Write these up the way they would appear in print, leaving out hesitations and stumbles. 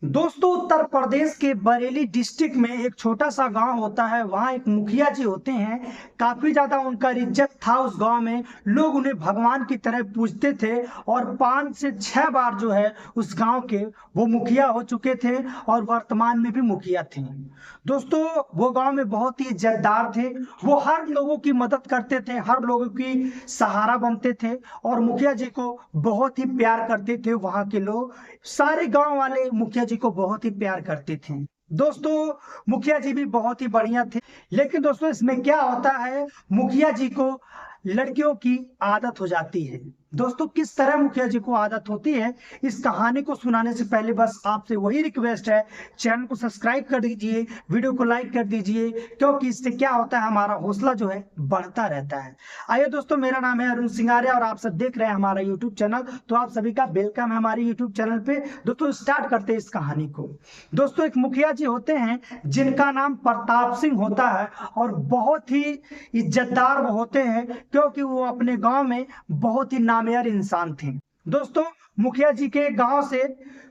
दोस्तों, उत्तर प्रदेश के बरेली डिस्ट्रिक्ट में एक छोटा सा गांव होता है। वहां एक मुखिया जी होते हैं। काफी ज्यादा उनका इज्जत था उस गांव में। लोग उन्हें भगवान की तरह पूजते थे और 5 से 6 बार जो है उस गांव के वो मुखिया हो चुके थे और वर्तमान में भी मुखिया थे। दोस्तों, वो गांव में बहुत ही इज्जतदार थे। वो हर लोगों की मदद करते थे, हर लोगों की सहारा बनते थे और मुखिया जी को बहुत ही प्यार करते थे। वहां के लोग, सारे गांव वाले मुखिया जी को बहुत ही प्यार करते थे। दोस्तों, मुखिया जी भी बहुत ही बढ़िया थे। लेकिन दोस्तों, इसमें क्या होता है, मुखिया जी को लड़कियों की आदत हो जाती है। दोस्तों, किस तरह मुखिया जी को आदत होती है, इस कहानी को सुनाने से पहले बस आपसे वही रिक्वेस्ट है, चैनल को सब्सक्राइब कर दीजिए, वीडियो को लाइक कर दीजिए, क्योंकि इससे क्या होता है, हमारा हौसला जो है बढ़ता रहता है। आइए दोस्तों, मेरा नाम है अरुण सिंगारिया और आप सब देख रहे हैं हमारा यूट्यूब चैनल। तो आप सभी का वेलकम है हमारे यूट्यूब चैनल पे। दोस्तों, स्टार्ट करते हैं इस कहानी को। दोस्तों, एक मुखिया जी होते हैं जिनका नाम प्रताप सिंह होता है और बहुत ही इज्जतदार वो होते हैं, क्योंकि वो अपने गांव में बहुत ही नामवर इंसान थे। दोस्तों, मुखिया जी के गांव से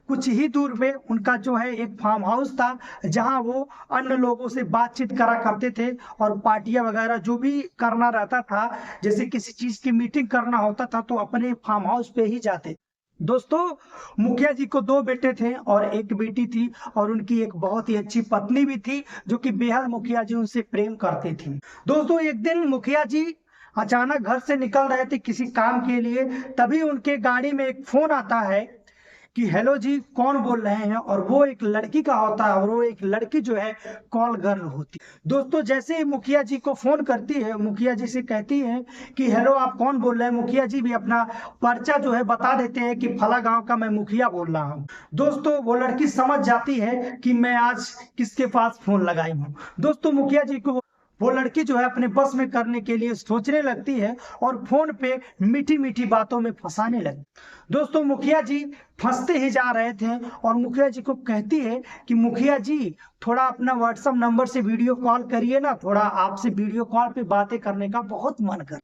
कुछ ही दूर पे उनका जो है एक फार्म हाउस था, जहां वो अन्य लोगों से बातचीत करा करते थे और पार्टियां वगैरह जो भी करना रहता था, जैसे किसी चीज की मीटिंग करना होता था तो अपने फार्म हाउस पे ही जाते। दोस्तों, मुखिया जी को 2 बेटे थे और एक बेटी थी और उनकी एक बहुत ही अच्छी पत्नी भी थी, जो कि बेहद मुखिया जी उनसे प्रेम करती थी। दोस्तों, एक दिन मुखिया जी अचानक घर से निकल रहे थे किसी काम के लिए। तभी उनके गाड़ी में एक फोन आता है कि हेलो जी, कौन बोल रहे हैं। और वो एक लड़की का होता है और वो एक लड़की जो है कॉल गर्ल होती है। दोस्तों, जैसे ही मुखिया जी को फोन करती है, मुखिया जी से कहती है कि हेलो, आप कौन बोल रहे हैं। मुखिया जी भी अपना पर्चा जो है बता देते हैं कि फला गांव का मैं मुखिया बोल रहा हूँ। दोस्तों, वो लड़की समझ जाती है कि मैं आज किसके पास फोन लगाई हूँ। दोस्तों, मुखिया जी को वो लड़की जो है अपने बस में करने के लिए सोचने लगती है और फोन पे मीठी मीठी बातों में फंसाने लगती। दोस्तों, मुखिया जी फंसते ही जा रहे थे और मुखिया जी को कहती है कि मुखिया जी, थोड़ा अपना व्हाट्सएप नंबर से वीडियो कॉल करिए ना, थोड़ा आपसे वीडियो कॉल पे बातें करने का बहुत मन कर।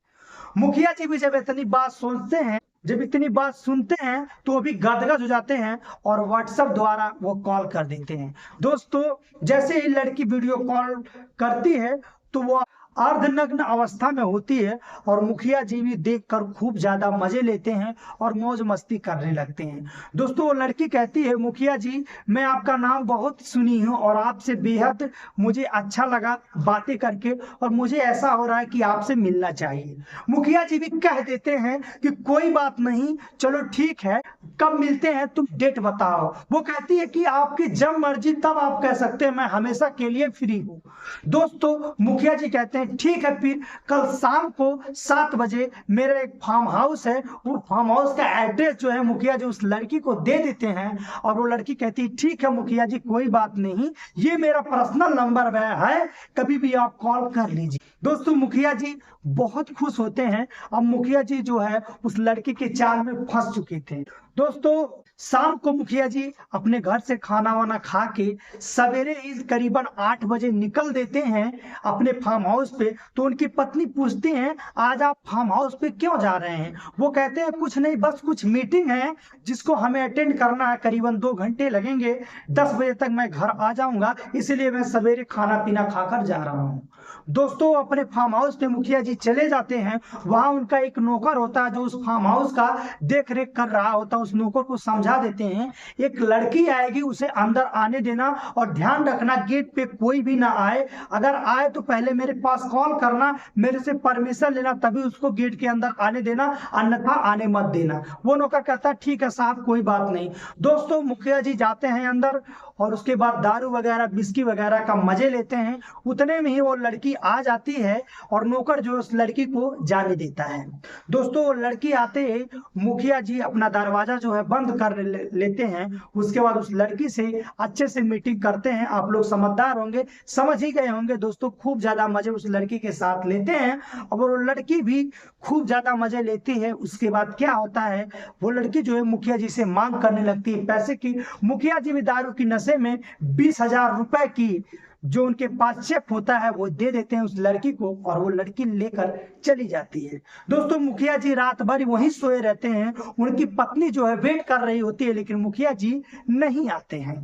मुखिया जी भी जब इतनी बात सोचते हैं, जब इतनी बात सुनते हैं, तो वो भी गदगद हो जाते हैं और व्हाट्सएप द्वारा वो कॉल कर देते हैं। दोस्तों, जैसे ही लड़की वीडियो कॉल करती है तो वो अर्धनग्न अवस्था में होती है और मुखिया जी भी देखकर खूब ज्यादा मजे लेते हैं और मौज मस्ती करने लगते हैं। दोस्तों, वो लड़की कहती है, मुखिया जी, मैं आपका नाम बहुत सुनी हूँ और आपसे बेहद मुझे अच्छा लगा बातें करके और मुझे ऐसा हो रहा है कि आपसे मिलना चाहिए। मुखिया जी भी कह देते हैं कि कोई बात नहीं, चलो ठीक है, कब मिलते हैं, तुम डेट बताओ। वो कहती है कि आपकी जब मर्जी तब आप कह सकते हैं, मैं हमेशा के लिए फ्री हूँ। दोस्तों, मुखिया जी कहते हैं ठीक है, फिर कल शाम को 7 बजे मेरा एक फार्म हाउस है, वो फार्म हाउस का एड्रेस जो है मुखिया जी उस लड़की को दे देते हैं। और वो लड़की कहती है ठीक है मुखिया जी, कोई बात नहीं, ये मेरा पर्सनल नंबर है, कभी भी आप कॉल कर लीजिए। दोस्तों, मुखिया जी बहुत खुश होते हैं। अब मुखिया जी जो है उस लड़की के चाल में फंस चुके थे। दोस्तों, शाम को मुखिया जी अपने घर से खाना वाना खा के सवेरे ही करीबन 8 बजे निकल देते हैं अपने फार्म हाउस पे। तो उनकी पत्नी पूछती हैं, आज आप फार्म हाउस पे क्यों जा रहे हैं। वो कहते हैं कुछ नहीं, बस कुछ मीटिंग है जिसको हमें अटेंड करना है, करीबन 2 घंटे लगेंगे, 10 बजे तक मैं घर आ जाऊंगा, इसलिए मैं सवेरे खाना पीना खाकर जा रहा हूँ। दोस्तों, अपने फार्म हाउस पे मुखिया जी चले जाते हैं। वहां उनका एक नौकर होता है जो उस फार्म हाउस का देख रेख कर रहा होता है। उस नौकर को समझा देते हैं, एक लड़की आएगी, उसे अंदर आने देना और ध्यान रखना गेट पे कोई भी ना आए, अगर आए तो पहले मेरे पास कॉल करना, मेरे से परमिशन लेना, तभी उसको गेट के अंदर आने देना, अन्यथा आने मत देना। वो नौकर कहता है ठीक है साहब, कोई बात नहीं। दोस्तों, मुखिया जी जाते हैं अंदर और उसके बाद दारू वगैरह बिस्की वगैरह का मजे लेते हैं। उतने में ही वो लड़की आ जाती है और नौकर जो उस लड़की को जाने देता है। दोस्तों, वो लड़की आते ही मुखिया जी अपना दरवाजा जो है बंद कर लेते हैं। उसके बाद उस लड़की से अच्छे से मीटिंग करते हैं। आप लोग समझदार होंगे, समझ ही गए होंगे। दोस्तों, खूब ज्यादा मजे उस लड़की के साथ लेते हैं और वो लड़की भी खूब ज्यादा मजे लेती है। उसके बाद क्या होता है, वो लड़की जो है मुखिया जी से मांग करने लगती है पैसे की। मुखिया जी भी दारू की नशे में 20,000 रुपए की जो उनके पास चेक होता है वो दे देते हैं उस लड़की को और वो लड़की लेकर चली जाती है। दोस्तों, मुखिया जी रात भर वहीं सोए रहते हैं। उनकी पत्नी जो है वेट कर रही होती है, लेकिन मुखिया जी नहीं आते हैं।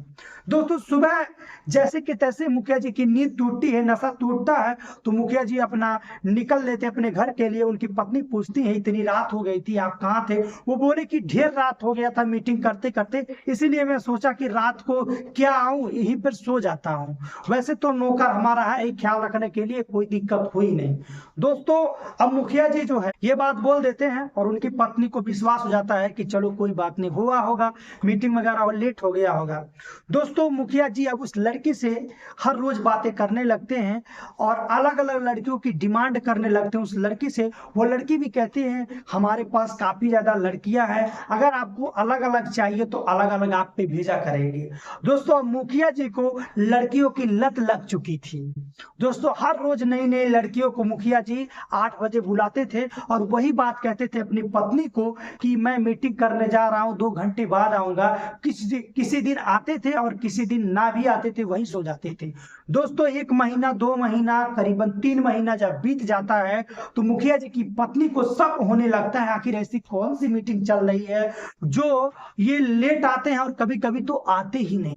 दोस्तों सुबह जैसे कि तैसे मुखिया जी की नींद टूटती है, नशा टूटता है, तो मुखिया जी अपना निकल लेते अपने घर के लिए। उनकी पत्नी पूछती है इतनी रात हो गई थी, आप कहाँ थे? वो बोले कि ढेर रात हो गया था मीटिंग करते करते, इसीलिए मैं सोचा कि रात को क्या आऊं, यहीं पर सो जाता हूं। वैसे तो नौकर हमारा है ख्याल रखने के लिए, कोई दिक्कत हुई नहीं। दोस्तों अब मुखिया जी जो है ये बात बोल देते हैं और उनकी पत्नी को विश्वास हो जाता है कि चलो कोई बात नहीं, हुआ होगा मीटिंग वगैरह, लेट हो गया होगा। दोस्तों मुखिया जी अब उस लड़की से हर रोज बातें करने लगते हैं और अलग अलग लड़कियों की डिमांड करने लगते हैं उस लड़की से। वो लड़की भी कहती है हमारे पास काफी ज्यादा लड़कियां हैं, अगर आपको अलग अलग चाहिए तो अलग अलग आप पे भेजा करेंगे। दोस्तों मुखिया जी को लड़कियों की लत लग चुकी थी। दोस्तों हर रोज नई नई लड़कियों को मुखिया जी 8 बजे बुलाते थे और वही बात कहते थे अपनी पत्नी को कि मैं मीटिंग करने जा रहा हूं, 2 घंटे बाद आऊंगा। किसी दिन आते थे और किसी दिन ना भी आते थे, वही सो जाते थे। दोस्तों 1 महीना 2 महीना करीबन 3 महीना जब बीत जाता है तो मुखिया जी की पत्नी को शक होने लगता है आखिर ऐसी कौन सी मीटिंग चल रही है जो ये लेट आते हैं और कभी कभी तो आते ही नहीं।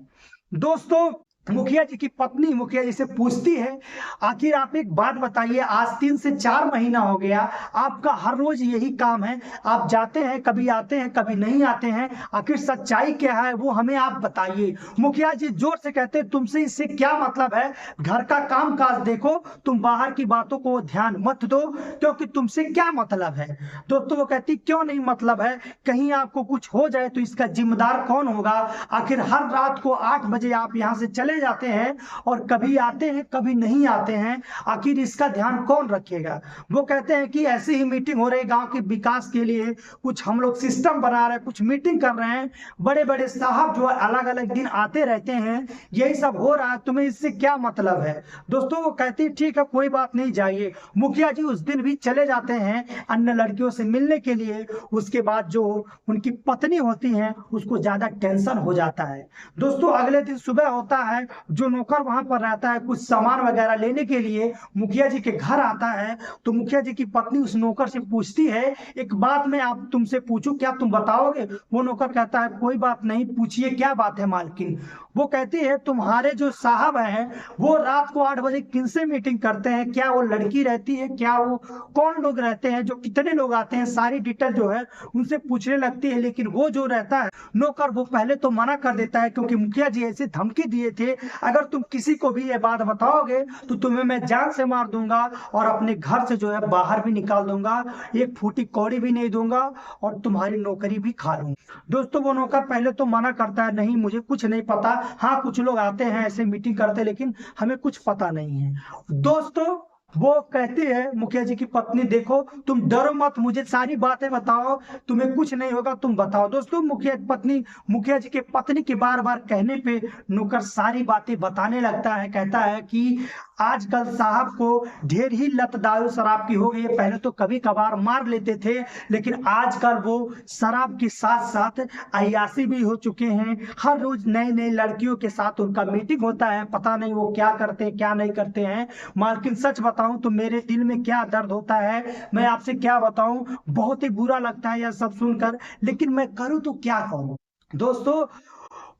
दोस्तों मुखिया जी की पत्नी मुखिया जी से पूछती है आखिर आप एक बात बताइए, आज 3 से 4 महीना हो गया, आपका हर रोज यही काम है, आप जाते हैं कभी आते हैं कभी नहीं आते हैं, आखिर सच्चाई क्या है वो हमें आप बताइए। मुखिया जी जोर से कहते हैं तुमसे इससे क्या मतलब है, घर का काम काज देखो, तुम बाहर की बातों को ध्यान मत दो, क्योंकि तुमसे क्या मतलब है। दोस्तों वो कहती क्यों नहीं मतलब है, कहीं आपको कुछ हो जाए तो इसका जिम्मेदार कौन होगा, आखिर हर रात को 8 बजे आप यहाँ से चले जाते हैं और कभी आते हैं कभी नहीं आते हैं, आखिर इसका ध्यान कौन रखेगा। वो कहते हैं कि ऐसी ही मीटिंग हो रही गांव के विकास के लिए, कुछ हम लोग सिस्टम बना रहे हैं, कुछ मीटिंग कर रहे हैं, बड़े बड़े साहब जो अलग अलग दिन आते रहते हैं, यही सब हो रहा है, तुम्हें इससे क्या मतलब है। दोस्तों वो कहती है ठीक है कोई बात नहीं, जाइए। मुखिया जी उस दिन भी चले जाते हैं अन्य लड़कियों से मिलने के लिए। उसके बाद जो उनकी पत्नी होती है उसको ज्यादा टेंशन हो जाता है। दोस्तों अगले दिन सुबह होता है, जो नौकर वहां पर रहता है कुछ सामान वगैरह लेने के लिए मुखिया जी के घर आता है, तो मुखिया जी की पत्नी उस नौकर से पूछती है एक बात मैं आप तुमसे पूछूं, क्या तुम बताओगे। वो नौकर कहता है कोई बात नहीं, पूछिए क्या बात है मालकिन। वो कहती है तुम्हारे जो साहब हैं वो रात को 8 बजे किनसे मीटिंग करते हैं, क्या वो लड़की रहती है, क्या वो कौन लोग रहते हैं, जो कितने लोग आते हैं, सारी डिटेल जो है उनसे पूछने लगती है। लेकिन वो जो रहता है नौकर वो पहले तो मना कर देता है, क्योंकि मुखिया जी ऐसे धमकी दिए थे अगर तुम किसी को भी ये बात बताओगे तो तुम्हें मैं जान से मार दूंगा और अपने घर से जो है बाहर भी निकाल दूंगा, एक फूटी कौड़ी भी नहीं दूंगा और तुम्हारी नौकरी भी खा लूंगा। दोस्तों वो नौकर पहले तो मना करता है नहीं मुझे कुछ नहीं पता, हाँ कुछ लोग आते हैं ऐसे मीटिंग करते लेकिन हमें कुछ पता नहीं है। दोस्तों वो कहती है मुखिया जी की पत्नी देखो तुम डरो मत, मुझे सारी बातें बताओ, तुम्हें कुछ नहीं होगा, तुम बताओ। दोस्तों मुखिया जी के पत्नी के बार बार कहने पे नौकर सारी बातें बताने लगता है। कहता है कि आजकल साहब को ढेर ही लत दारू शराब की हो गई है, पहले तो कभी कभार मार लेते थे लेकिन आजकल वो शराब के साथ साथ अय्याशी भी हो चुके हैं। हर रोज नई नई लड़कियों के साथ उनका मीटिंग होता है, पता नहीं वो क्या करते हैं क्या नहीं करते हैं। मालकिन सच बताऊं तो मेरे दिल में क्या दर्द होता है मैं आपसे क्या बताऊं, बहुत ही बुरा लगता है यह सब सुनकर, लेकिन मैं करूं तो क्या करूं। दोस्तों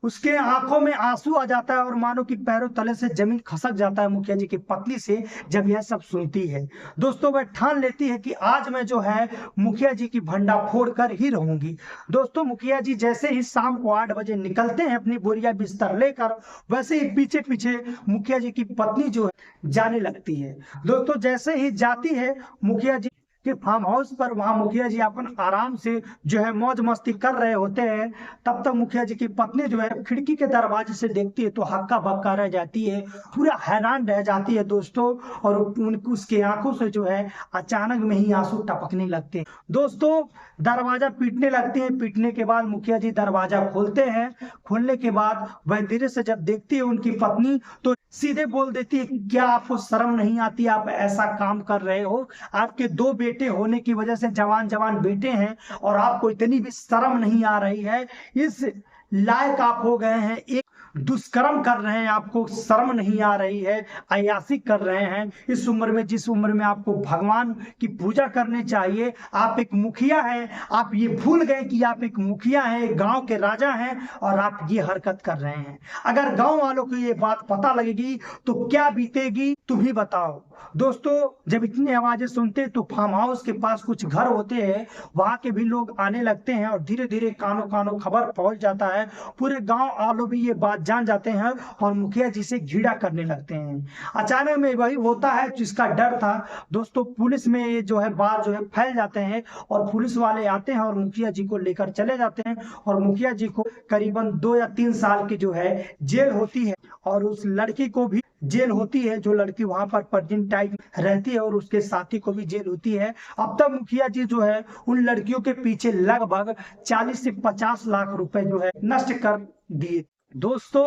उसके आंखों में आंसू आ जाता है और मानो कि पैरों तले से जमीन खसक जाता है मुखिया जी की पत्नी से जब यह सब सुनती है। दोस्तों वह ठान लेती है कि आज मैं जो है मुखिया जी की भंडा फोड़ कर ही रहूंगी। दोस्तों मुखिया जी जैसे ही शाम को 8 बजे निकलते हैं अपनी बोरिया बिस्तर लेकर, वैसे ही पीछे पीछे मुखिया जी की पत्नी जो है जाने लगती है। दोस्तों जैसे ही जाती है मुखिया जी के फार्म हाउस पर, वहां मुखिया जी अपन आराम से जो है मौज मस्ती कर रहे होते हैं, तब तक मुखिया जी की पत्नी जो है खिड़की के दरवाजे से देखती है तो हक्का बक्का रह जाती है, पूरा हैरान रह जाती है दोस्तों। और उनकी उसके आंखों से जो है अचानक में ही आंसू टपकने लगते हैं। दोस्तों दरवाजा पीटने लगते हैं, पीटने के बाद मुखिया जी दरवाजा खोलते हैं, खोलने के बाद वह धीरे से जब देखती है उनकी पत्नी तो सीधे बोल देती है कि क्या आपको शर्म नहीं आती, आप ऐसा काम कर रहे हो, आपके 2 बेटे होने की वजह से जवान जवान बेटे हैं और आपको इतनी भी शर्म नहीं आ रही है, इस लायक आप हो गए हैं एक। दुष्कर्म कर रहे हैं, आपको शर्म नहीं आ रही है, अय्याशी कर रहे हैं। इस उम्र में, जिस उम्र में आपको भगवान की पूजा करनी चाहिए, आप एक मुखिया हैं, आप ये भूल गए कि आप एक मुखिया हैं, एक गांव के राजा हैं, और आप ये हरकत कर रहे हैं। अगर गांव वालों को ये बात पता लगेगी तो क्या बीतेगी तुम ही बताओ। दोस्तों, जब इतनी आवाजें सुनते तो फार्म हाउस के पास कुछ घर होते हैं, वहां के भी लोग आने लगते हैं, और धीरे धीरे कानों कानों खबर पहुंच जाता है। पूरे गांव वालों भी ये बात जान जाते हैं और मुखिया जी से घृणा करने लगते हैं। अचानक में वही होता है जिसका डर था। दोस्तों, पुलिस में ये जो है बात जो है फैल जाते हैं, और पुलिस वाले आते हैं और मुखिया जी को लेकर चले जाते हैं, और मुखिया जी को करीबन 2 या 3 साल की जो है जेल होती है, और उस लड़की को भी जेल होती है, जो लड़की वहां पर प्रेग्नेंट टाइम रहती है, और उसके साथी को भी जेल होती है। अब तक मुखिया जी जो है उन लड़कियों के पीछे लगभग 40 से 50 लाख रुपए जो है नष्ट कर दिए। दोस्तों,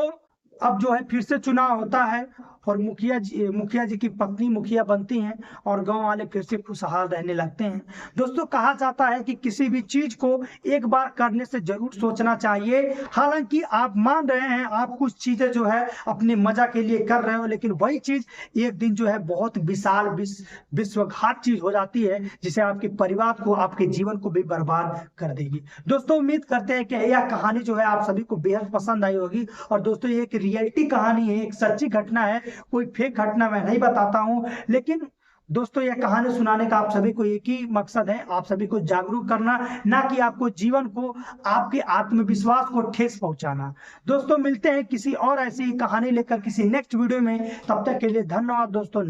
अब जो है फिर से चुनाव होता है, और मुखिया जी की पत्नी मुखिया बनती हैं, और गांव वाले फिर से खुशहाल रहने लगते हैं। दोस्तों, कहा जाता है कि किसी भी चीज को एक बार करने से जरूर सोचना चाहिए। हालांकि आप मान रहे हैं, आप कुछ चीजें जो है अपने मजा के लिए कर रहे हो, लेकिन वही चीज एक दिन जो है बहुत विशाल विश्वघात चीज हो जाती है, जिसे आपके परिवार को, आपके जीवन को भी बर्बाद कर देगी। दोस्तों, उम्मीद करते हैं कि यह कहानी जो है आप सभी को बेहद पसंद आई होगी। और दोस्तों, ये एक रियलिटी कहानी है, एक सच्ची घटना है, कोई फेक घटना मैं नहीं बताता हूं। लेकिन दोस्तों, यह कहानी सुनाने का आप सभी को एक ही मकसद है, आप सभी को जागरूक करना, ना कि आपको जीवन को, आपके आत्मविश्वास को ठेस पहुंचाना। दोस्तों, मिलते हैं किसी और ऐसी कहानी लेकर किसी नेक्स्ट वीडियो में। तब तक के लिए धन्यवाद दोस्तों।